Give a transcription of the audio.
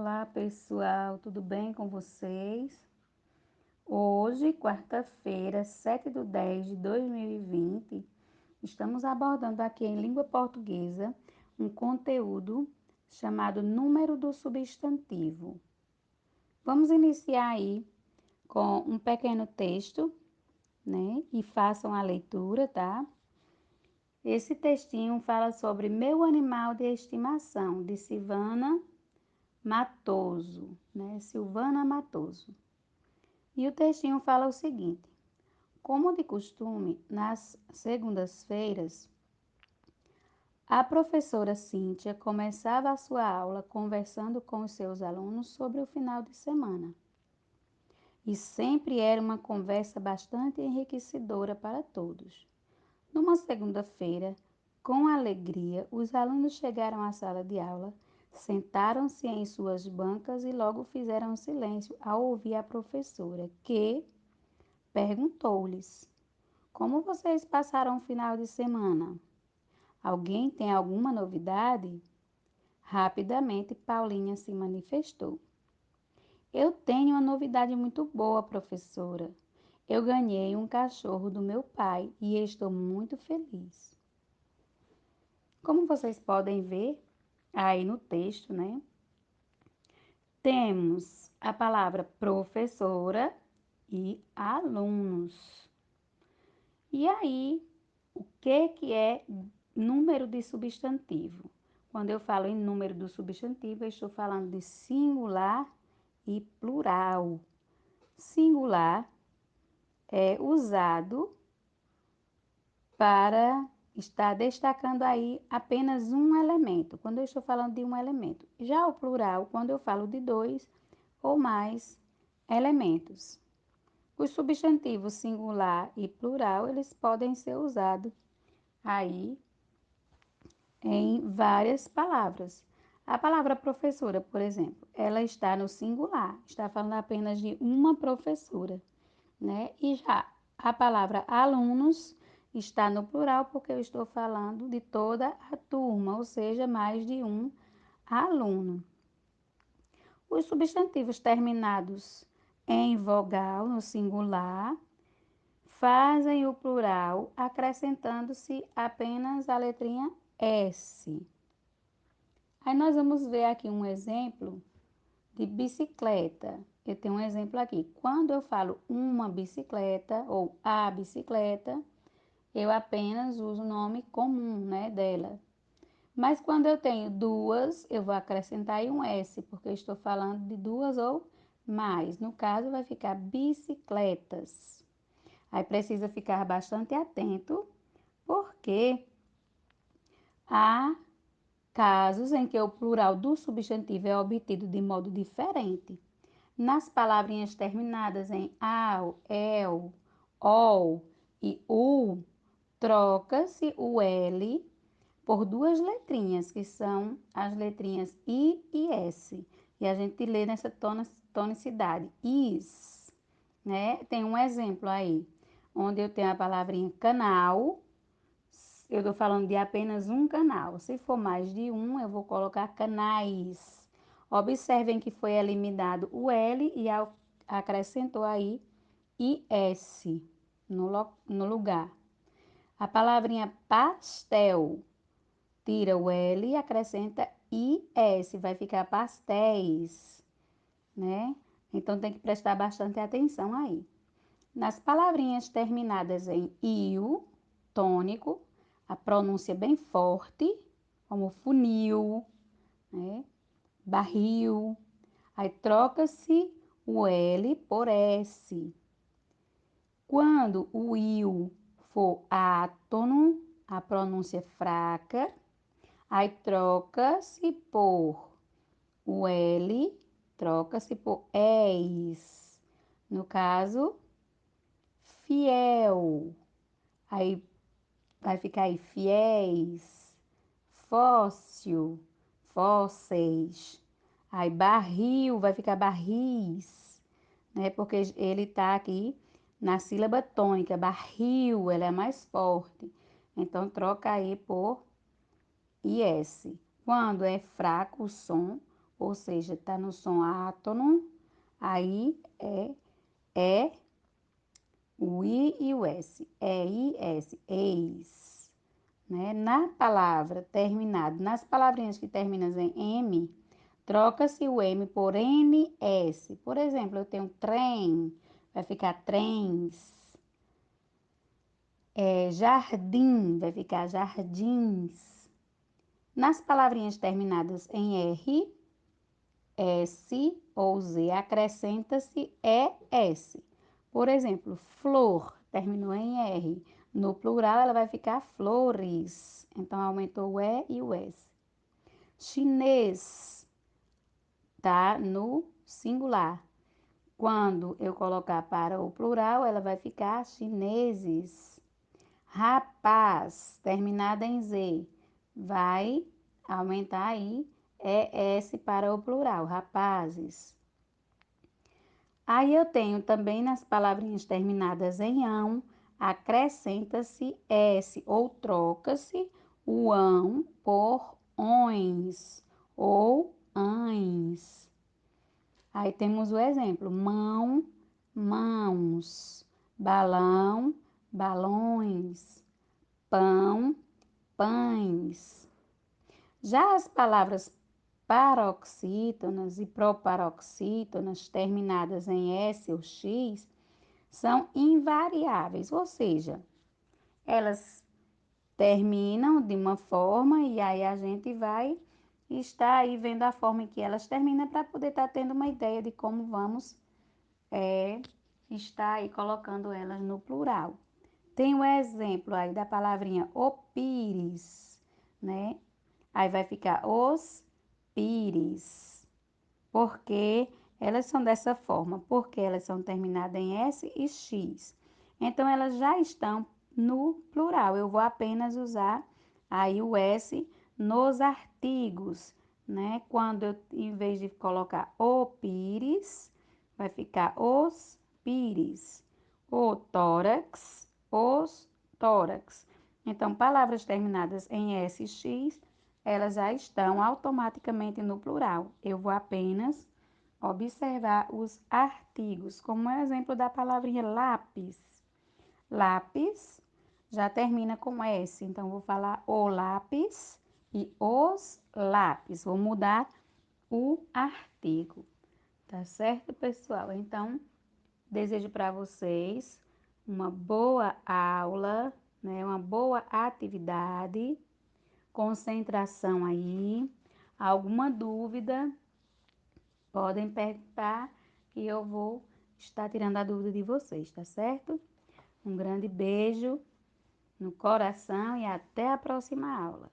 Olá, pessoal, tudo bem com vocês? Hoje, quarta-feira, 7/10/2020, estamos abordando aqui em língua portuguesa um conteúdo chamado número do substantivo. Vamos iniciar aí com um pequeno texto, né? E façam a leitura, tá? Esse textinho fala sobre meu animal de estimação, de Silvana Matoso, né? Silvana Matoso. E o textinho fala o seguinte: como de costume, nas segundas-feiras, a professora Cíntia começava a sua aula conversando com os seus alunos sobre o final de semana. E sempre era uma conversa bastante enriquecedora para todos. Numa segunda-feira, com alegria, os alunos chegaram à sala de aula, sentaram-se em suas bancas e logo fizeram silêncio ao ouvir a professora, que perguntou-lhes: como vocês passaram o final de semana? Alguém tem alguma novidade? Rapidamente, Paulinha se manifestou. Eu tenho uma novidade muito boa, professora. Eu ganhei um cachorro do meu pai e estou muito feliz. Como vocês podem ver aí no texto, né? Temos a palavra professora e alunos. E aí, o que é número de substantivo? Quando eu falo em número do substantivo, eu estou falando de singular e plural. Singular é usado para estar destacando aí apenas um elemento, quando eu estou falando de um elemento. Já o plural, quando eu falo de dois ou mais elementos. Os substantivos singular e plural, eles podem ser usados aí em várias palavras. A palavra professora, por exemplo, ela está no singular, está falando apenas de uma professora, né? E já a palavra alunos está no plural porque eu estou falando de toda a turma, ou seja, mais de um aluno. Os substantivos terminados em vogal no singular fazem o plural acrescentando-se apenas a letrinha S. Aí nós vamos ver aqui um exemplo de bicicleta. Eu tenho um exemplo aqui. Quando eu falo uma bicicleta ou a bicicleta, eu apenas uso o nome comum, né, dela. Mas quando eu tenho duas, eu vou acrescentar aí um S, porque eu estou falando de duas ou mais. No caso, vai ficar bicicletas. Aí precisa ficar bastante atento, porque há casos em que o plural do substantivo é obtido de modo diferente. Nas palavrinhas terminadas em ao, el, ol e u, troca-se o L por duas letrinhas, que são as letrinhas I e S. E a gente lê nessa tonicidade, is, né? Tem um exemplo aí, onde eu tenho a palavrinha canal, eu estou falando de apenas um canal. Se for mais de um, eu vou colocar canais. Observem que foi eliminado o L e acrescentou aí IS no lugar. A palavrinha pastel, tira o L e acrescenta IS, vai ficar pastéis, né? Então tem que prestar bastante atenção aí. Nas palavrinhas terminadas em io, tônico, a pronúncia bem forte, como funil, né? Barril. Aí troca-se o L por S. Quando o IU for átono, a pronúncia fraca, aí troca-se por o L, troca-se por ES. No caso, fiel. Aí vai ficar aí fiéis, fóssil, fósseis. Aí barril vai ficar barris, né? Porque ele tá aqui na sílaba tônica, barril, ela é mais forte. Então troca aí por IS. Quando é fraco o som, ou seja, está no som átono, aí é o I e o S, E-I-S, eis, né? Na palavra terminada, nas palavrinhas que terminam em M, troca-se o M por NS. Por exemplo, eu tenho trem, vai ficar trens. Jardim, vai ficar jardins. Nas palavrinhas terminadas em R, S ou Z, acrescenta-se ES. Por exemplo, flor, terminou em R. No plural, ela vai ficar flores. Então, aumentou o E e o S. Chinês, tá no singular. Quando eu colocar para o plural, ela vai ficar chineses. Rapaz, terminada em Z, vai aumentar aí ES para o plural, rapazes. Aí eu tenho também nas palavrinhas terminadas em ão, acrescenta-se S ou troca-se o ão por ões ou ães. Aí temos o exemplo: mão, mãos, balão, balões, pão, pães. Já as palavras paroxítonas e proparoxítonas terminadas em S ou X são invariáveis, ou seja, elas terminam de uma forma e aí a gente vai estar aí vendo a forma em que elas terminam para poder estar tendo uma ideia de como vamos estar aí colocando elas no plural. Tem o exemplo aí da palavrinha opires, né? Aí vai ficar os pires. Porque elas são dessa forma? Porque elas são terminadas em S e X. Então, elas já estão no plural. Eu vou apenas usar aí o S nos artigos, né? Quando eu, em vez de colocar o pires, vai ficar os pires. O tórax, os tórax. Então, palavras terminadas em S e X, elas já estão automaticamente no plural. Eu vou apenas observar os artigos, como é o exemplo da palavrinha lápis. Lápis já termina com S, então vou falar o lápis e os lápis. Vou mudar o artigo, tá certo, pessoal? Então, desejo para vocês uma boa aula, né? Uma boa atividade, concentração aí. Alguma dúvida, podem perguntar que eu vou estar tirando a dúvida de vocês, tá certo? Um grande beijo no coração e até a próxima aula.